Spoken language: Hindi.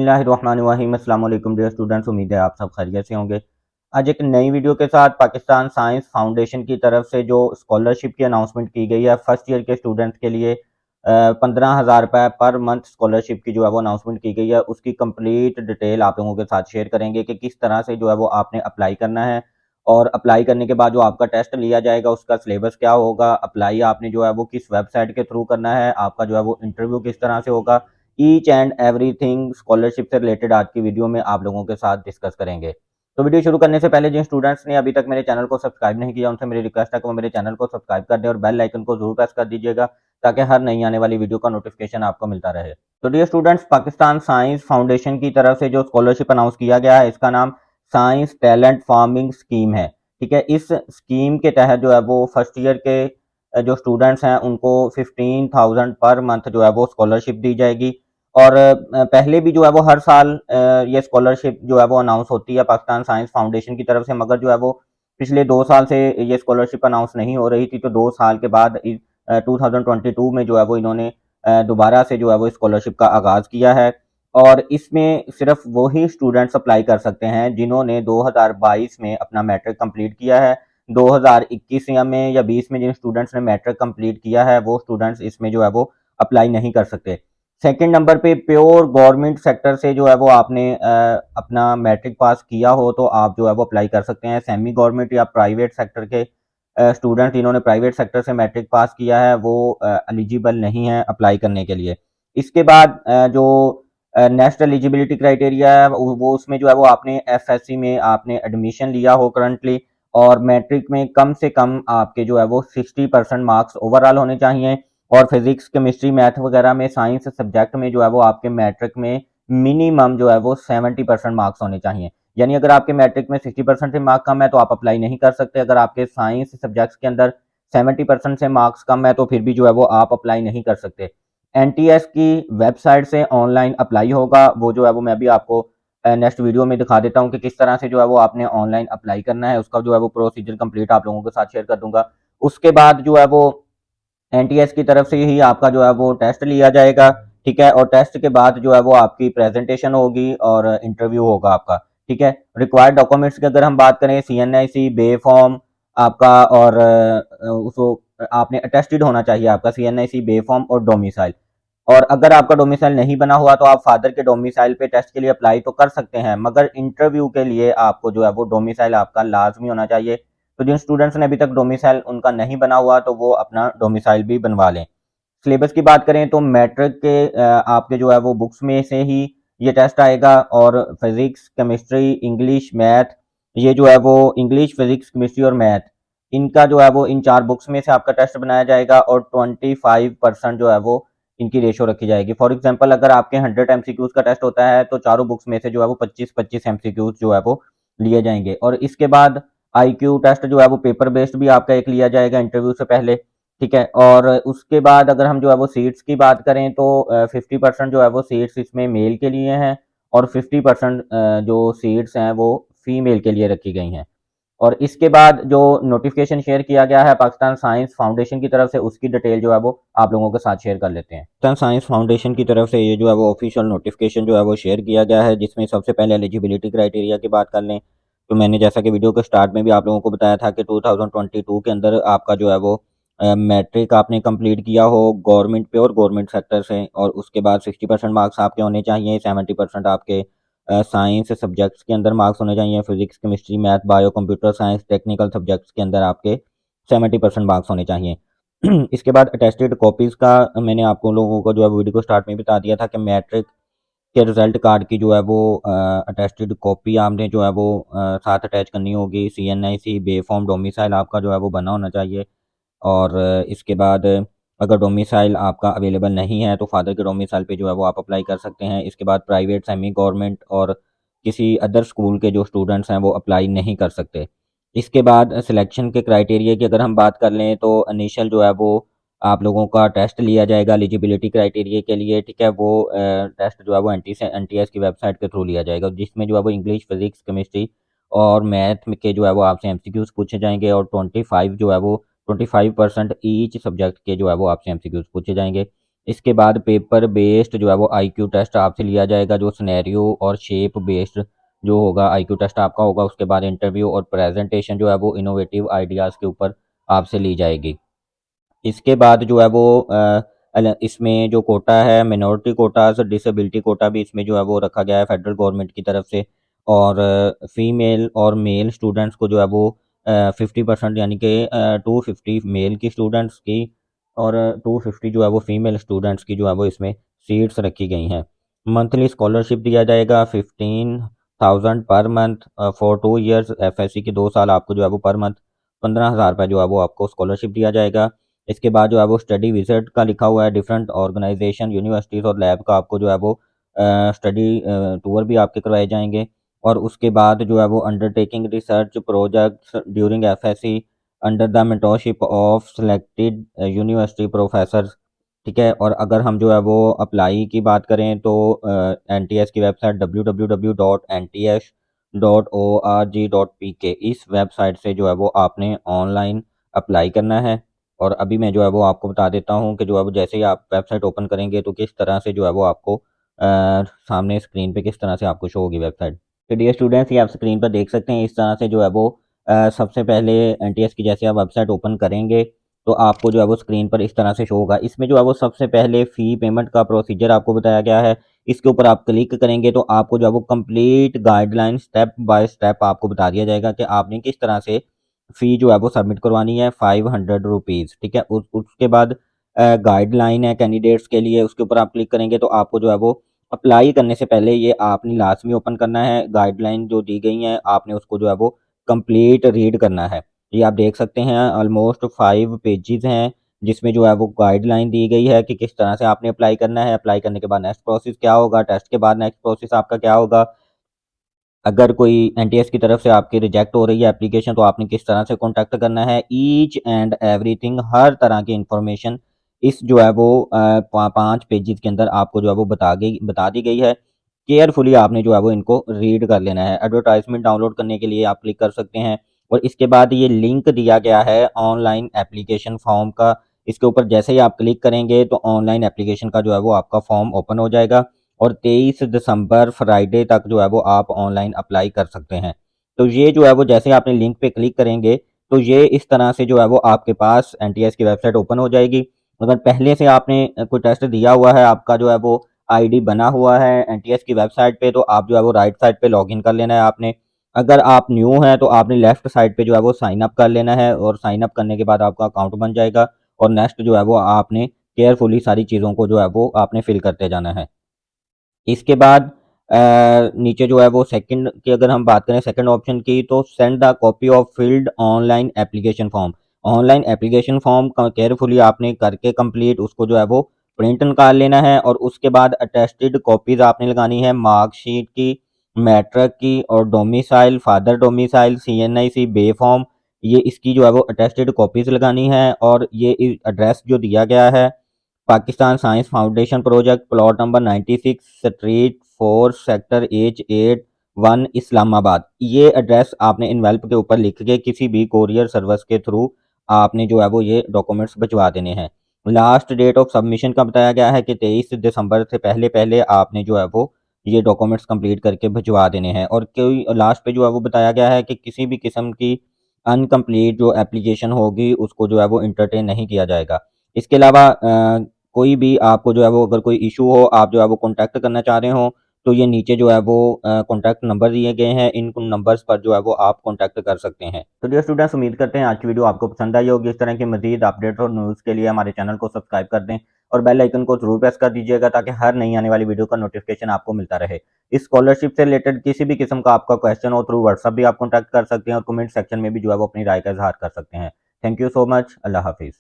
बिस्मिल्लाहिर्रहमानिर्रहीम। अस्सलाम वालेकुम डियर स्टूडेंट्स, उम्मीद है आप सब खैरियत से होंगे। आज एक नई वीडियो के साथ पाकिस्तान साइंस फाउंडेशन की तरफ से जो स्कॉलरशिप की अनाउंसमेंट की गई है फर्स्ट ईयर के स्टूडेंट्स के लिए 15,000 रुपये पर मंथ स्कॉलरशिप की जो है वो अनाउंसमेंट की गई है। उसकी कंप्लीट डिटेल आप लोगों के साथ शेयर करेंगे कि किस तरह से जो है वो आपने अप्लाई करना है और अप्लाई करने के बाद जो आपका टेस्ट लिया जाएगा उसका सिलेबस क्या होगा, अप्लाई आपने जो है वो किस वेबसाइट के थ्रू करना है, आपका जो है वो इंटरव्यू किस तरह से होगा, ईच एंड एवरीथिंग स्कॉलरशिप से रिलेटेड आज की वीडियो में आप लोगों के साथ डिस्कस करेंगे। तो वीडियो शुरू करने से पहले जिन स्टूडेंट्स ने अभी तक मेरे चैनल को सब्सक्राइब नहीं किया उनसे मेरी रिक्वेस्ट है कि वो मेरे चैनल को सब्सक्राइब कर दें और बेल आइकन को जरूर प्रेस कर दीजिएगा ताकि हर नई आने वाली वीडियो का नोटिफिकेशन आपको मिलता रहे। तो dear students, Pakistan science foundation की तरफ से जो स्कॉलरशिप अनाउंस किया गया है इसका नाम साइंस टैलेंट फार्मिंग स्कीम है। ठीक है, इस स्कीम के तहत जो है वो फर्स्ट ईयर के जो स्टूडेंट्स हैं उनको 15,000 पर मंथ जो है वो स्कॉलरशिप दी जाएगी। और पहले भी जो है वो हर साल ये स्कॉलरशिप जो है वो अनाउंस होती है पाकिस्तान साइंस फाउंडेशन की तरफ से, मगर जो है वो पिछले 2 साल से ये स्कॉलरशिप अनाउंस नहीं हो रही थी। तो 2 साल के बाद 2022 में जो है वो इन्होंने दोबारा से जो है वो स्कॉलरशिप का आगाज़ किया है। और इसमें सिर्फ वही स्टूडेंट्स अप्लाई कर सकते हैं जिन्होंने 2022 में अपना मैट्रिक कंप्लीट किया है। 2021 में या 20 में जिन स्टूडेंट्स ने मैट्रिक कंप्लीट किया है वो स्टूडेंट्स इसमें जो है वो अप्लाई नहीं कर सकते। सेकंड नंबर पे प्योर गवर्नमेंट सेक्टर से जो है वो आपने अपना मैट्रिक पास किया हो तो आप जो है वो अप्लाई कर सकते हैं। सेमी गवर्नमेंट या प्राइवेट सेक्टर के स्टूडेंट जिन्होंने प्राइवेट सेक्टर से मैट्रिक पास किया है वो एलिजिबल नहीं है अप्लाई करने के लिए। इसके बाद जो नेक्स्ट एलिजिबिलिटी क्राइटेरिया है वो उसमें जो है वो आपने एफएससी में आपने एडमिशन लिया हो करंटली और मैट्रिक में कम से कम आपके जो है वो 60% मार्क्स ओवरऑल होने चाहिए। और फिजिक्स केमिस्ट्री मैथ वगैरह में साइंस सब्जेक्ट में जो है वो आपके मैट्रिक में मिनिमम जो है वो 70% मार्क्स होने चाहिए। यानी अगर आपके मैट्रिक में 60% से मार्क्स कम है तो आप अप्लाई नहीं कर सकते। अगर आपके साइंस सब्जेक्ट्स के अंदर 70% से मार्क्स कम है तो फिर भी जो है वो आप अप्लाई नहीं कर सकते। एनटीएस की वेबसाइट से ऑनलाइन अप्लाई होगा, वो जो है वो मैं भी आपको नेक्स्ट वीडियो में दिखा देता हूँ कि किस तरह से जो है वो आपने ऑनलाइन अप्लाई करना है। उसका जो है वो प्रोसीजर कंप्लीट आप लोगों के साथ शेयर कर दूंगा। उसके बाद जो है वो एनटीएस की तरफ से ही आपका जो है वो टेस्ट लिया जाएगा। ठीक है, और टेस्ट के बाद जो है वो आपकी प्रेजेंटेशन होगी और इंटरव्यू होगा आपका। ठीक है, रिक्वायर्ड डॉक्यूमेंट्स की अगर हम बात करें सीएनआईसी बे फॉर्म आपका और उसको आपने अटेस्टेड होना चाहिए आपका सीएनआईसी बे फॉर्म और डोमिसाइल। और अगर आपका डोमिसाइल नहीं बना हुआ तो आप फादर के डोमिसाइल पे टेस्ट के लिए अप्लाई तो कर सकते हैं, मगर इंटरव्यू के लिए आपको जो है वो डोमिसाइल आपका लाजमी होना चाहिए। तो जिन स्टूडेंट्स ने अभी तक डोमिसाइल उनका नहीं बना हुआ तो वो अपना डोमिसाइल भी बनवा लें। सिलेबस की बात करें तो मैट्रिक के आपके जो है वो बुक्स में से ही ये टेस्ट आएगा और फिजिक्स केमिस्ट्री इंग्लिश मैथ, ये जो है वो इंग्लिश फिजिक्स केमिस्ट्री और मैथ इनका जो है वो इन 4 बुक्स में से आपका टेस्ट बनाया जाएगा और 25% जो है वो इनकी रेशो रखी जाएगी। फॉर एग्जांपल अगर आपके 100 एमसीक्यूज का टेस्ट होता है तो चारों बुक्स में से जो है वो 25-25 एमसीक्यूज जो है वो लिए जाएंगे। और इसके बाद आईक्यू टेस्ट जो है वो पेपर बेस्ड भी आपका एक लिया जाएगा इंटरव्यू से पहले। ठीक है, और उसके बाद अगर हम जो है वो सीट्स की बात करें तो 50% जो है वो सीट्स इसमें मेल के लिए हैं और 50% जो सीट्स हैं वो फीमेल के लिए रखी गई हैं। और इसके बाद जो नोटिफिकेशन शेयर किया गया है पाकिस्तान साइंस फाउंडेशन की तरफ से उसकी डिटेल जो है वो आप लोगों के साथ शेयर कर लेते हैं। पाकिस्तान साइंस फाउंडेशन की तरफ से ये जो है वो ऑफिशियल नोटिफिकेशन जो है वो शेयर किया गया है जिसमें सबसे पहले एलिजिबिलिटी क्राइटेरिया की बात कर लें तो मैंने जैसा कि वीडियो के स्टार्ट में भी आप लोगों को बताया था कि 2022 के अंदर आपका जो है वो मैट्रिक आपने कंप्लीट किया हो गवर्नमेंट पे और गवर्नमेंट सेक्टर से और उसके बाद 60% मार्क्स आपके होने चाहिए, 70% आपके साइंस सब्जेक्ट्स के अंदर मार्क्स होने चाहिए, physics chemistry math bio computer science technical subjects के अंदर आपके 70% मार्क्स होने चाहिए। इसके बाद अटेस्टेड कॉपीज़ का मैंने आपको लोगों को जो है वीडियो को स्टार्ट में बता दिया था कि मैट्रिक के रिजल्ट कार्ड की जो है वो अटेस्टेड कॉपी आपने जो है वो साथ अटैच करनी होगी। सीएनआईसी बे फॉर्म डोमिसाइल आपका जो है वो बना होना चाहिए। और इसके बाद अगर डोमिसाइल आपका अवेलेबल नहीं है तो फादर के डोमिसाइल पे जो है वो आप अप्लाई कर सकते हैं। इसके बाद प्राइवेट सेमी गवर्नमेंट और किसी अदर स्कूल के जो स्टूडेंट्स हैं वो अप्लाई नहीं कर सकते। इसके बाद सिलेक्शन के क्राइटेरिया की अगर हम बात कर लें तो इनिशियल जो है वो आप लोगों का टेस्ट लिया जाएगा एलिजिबिलिटी क्राइटेरिया के लिए। ठीक है, वो टेस्ट जो है वो एनटीएस की वेबसाइट के थ्रू लिया जाएगा जिसमें जो है वो इंग्लिश फिजिक्स केमिस्ट्री और मैथ के जो है वो आपसे एमसीक्यूज पूछे जाएंगे और 25 जो है वो 25% ईच सब्जेक्ट के जो है वो आपसे एमसीक्यूज पूछे जाएंगे। इसके बाद पेपर बेस्ड जो है वो आईक्यू टेस्ट आपसे लिया जाएगा, जो सिनेरियो और शेप बेस्ड जो होगा आईक्यू टेस्ट आपका होगा। उसके बाद इंटरव्यू और प्रेजेंटेशन जो है वो इनोवेटिव आइडियाज़ के ऊपर आपसे ली जाएगी। इसके बाद जो है वो इसमें जो कोटा है मिनॉरिटी कोटास, डिसेबिलिटी कोटा भी इसमें जो है वो रखा गया है फेडरल गवर्नमेंट की तरफ से। और फीमेल और मेल स्टूडेंट्स को जो है वो 50% यानी कि 250 मेल की स्टूडेंट्स की और 250 जो है वो फीमेल स्टूडेंट्स की जो है वो इसमें सीट्स रखी गई हैं। मंथली स्कॉलरशिप दिया जाएगा 15,000 per month for 2 years. FSc के 2 साल आपको जो है वो पर मंथ 15,000 रुपये जो है वो आपको स्कॉलरशिप दिया जाएगा। इसके बाद जो है वो स्टडी विजिट का लिखा हुआ है, डिफरेंट ऑर्गेनाइजेशन यूनिवर्सिटीज़ और लैब का आपको जो है वो स्टडी टूर भी आपके करवाए जाएंगे। और उसके बाद जो है वो undertaking research projects during FSc under the mentorship of selected university professors. ठीक है। और अगर हम जो है वो अप्लाई की बात करें तो एनटीएस की वेबसाइट www.nts.org.pk इस वेबसाइट से जो है वो आपने ऑनलाइन अप्लाई करना है। और अभी मैं जो है वो आपको बता देता हूँ कि जो है वो जैसे ही आप वेबसाइट ओपन करेंगे तो किस तरह से जो है वो आपको सामने स्क्रीन पे किस तरह से आपको शो होगी वेबसाइट। तो डियर स्टूडेंट्स, ये आप स्क्रीन पर देख सकते हैं इस तरह से जो है वो सबसे पहले एनटीएस की जैसे आप वेबसाइट ओपन करेंगे तो आपको जो है वो स्क्रीन पर इस तरह से शो होगा। इसमें जो है वो सबसे पहले फ़ी पेमेंट का प्रोसीजर आपको बताया गया है। इसके ऊपर आप क्लिक करेंगे तो आपको जो है वो complete guideline step by step आपको बता दिया जाएगा कि आपने किस तरह से फ़ी जो है वो सबमिट करवानी है, 500 रुपीज़। ठीक है। उसके बाद गाइडलाइन है कैंडिडेट्स के लिए, उसके ऊपर आप क्लिक करेंगे तो आपको जो है वो अप्लाई करने से पहले ये आपने लाजमी ओपन करना है। गाइडलाइन जो दी गई हैं आपने उसको जो है वो कंप्लीट रीड करना है। ये आप देख सकते हैं ऑलमोस्ट 5 पेजेस हैं जिसमें जो है वो गाइडलाइन दी गई है कि किस तरह से आपने अप्लाई करना है। अप्लाई करने के बाद नेक्स्ट प्रोसेस क्या होगा, टेस्ट के बाद नेक्स्ट प्रोसेस आपका क्या होगा। अगर कोई एनटीएस की तरफ से आपकी रिजेक्ट हो रही है एप्लीकेशन तो आपने किस तरह से कॉन्टैक्ट करना है। ईच एंड एवरीथिंग हर तरह की इंफॉर्मेशन इस जो है वो 5 पेजेस के अंदर आपको जो है वो बता दी गई है। केयरफुली आपने जो है वो इनको रीड कर लेना है। एडवर्टाइजमेंट डाउनलोड करने के लिए आप क्लिक कर सकते हैं। और इसके बाद ये लिंक दिया गया है ऑनलाइन एप्लीकेशन फॉर्म का। इसके ऊपर जैसे ही आप क्लिक करेंगे तो ऑनलाइन एप्लीकेशन का जो है वो आपका फॉर्म ओपन हो जाएगा। और 23 दिसंबर फ्राइडे तक जो है वो आप ऑनलाइन अप्लाई कर सकते हैं। तो ये जो है वो जैसे आपने लिंक पे क्लिक करेंगे तो ये इस तरह से जो है वो आपके पास एनटीएस की वेबसाइट ओपन हो जाएगी। अगर पहले से आपने कोई टेस्ट दिया हुआ है, आपका जो है वो आईडी बना हुआ है एनटीएस की वेबसाइट पे, तो आप जो है वो राइट साइड पे लॉगिन कर लेना है आपने। अगर आप न्यू हैं तो आपने लेफ्ट साइड पे जो है वो साइन अप कर लेना है और साइन अप करने के बाद आपका अकाउंट बन जाएगा। और नेक्स्ट जो है वो आपने केयरफुली सारी चीज़ों को जो है वो आपने फिल करते जाना है। इसके बाद नीचे जो है वो सेकंड की अगर हम बात करें सेकंड ऑप्शन की, तो send the copy of field online application form. Online application form carefully आपने करके कंप्लीट उसको जो है वो प्रिंट निकाल लेना है। और उसके बाद अटेस्टेड कॉपीज आपने लगानी है मार्कशीट की, मैट्रिक की और डोमिसाइल फादर डोमिसाइल सीएनआईसी बे फॉर्म, ये इसकी जो है वो अटेस्टेड कॉपीज लगानी है। और ये एड्रेस जो दिया गया है Pakistan science foundation project plot number 96 street 4 sector H81 Islamabad, ये एड्रेस आपने इनवेल्प के ऊपर लिख के किसी भी कोरियर सर्विस के थ्रू आपने जो है वो ये डॉक्यूमेंट्स भिजवा देने हैं। लास्ट डेट ऑफ सबमिशन का बताया गया है कि 23 दिसंबर से पहले पहले आपने जो है वो ये डॉक्यूमेंट्स कंप्लीट करके भिजवा देने हैं। और कोई लास्ट पे जो है वो बताया गया है कि किसी भी किस्म की अनकम्प्लीट जो एप्लीकेशन होगी उसको जो है वो इंटरटेन नहीं किया जाएगा। इसके अलावा कोई भी आपको जो है वो अगर कोई इशू हो, आप जो है वो कॉन्टैक्ट करना चाह रहे हो, तो ये नीचे जो है वो कॉन्टैक्ट नंबर दिए गए हैं, इन नंबर्स पर जो है वो आप कॉन्टैक्ट कर सकते हैं। तो डियर स्टूडेंट्स, उम्मीद करते हैं आज की वीडियो आपको पसंद आई होगी। इस तरह की मजीद अपडेट्स और न्यूज़ के लिए हमारे चैनल को सब्सक्राइब कर दें और बेल आइकन को जरूर प्रेस कर दीजिएगा ताकि हर नई आने वाली वीडियो का नोटिफिकेशन आपको मिलता रहे। इस स्कॉलरशिप से रिलेटेड किसी भी किस्म का आपका क्वेश्चन हो थ्रू व्हाट्सअप भी आप कॉन्टैक्ट कर सकते हैं और कमेंट सेक्शन में भी जो है वो अपनी राय का इजहार कर सकते हैं। Thank you so much. Allah हाफिज़।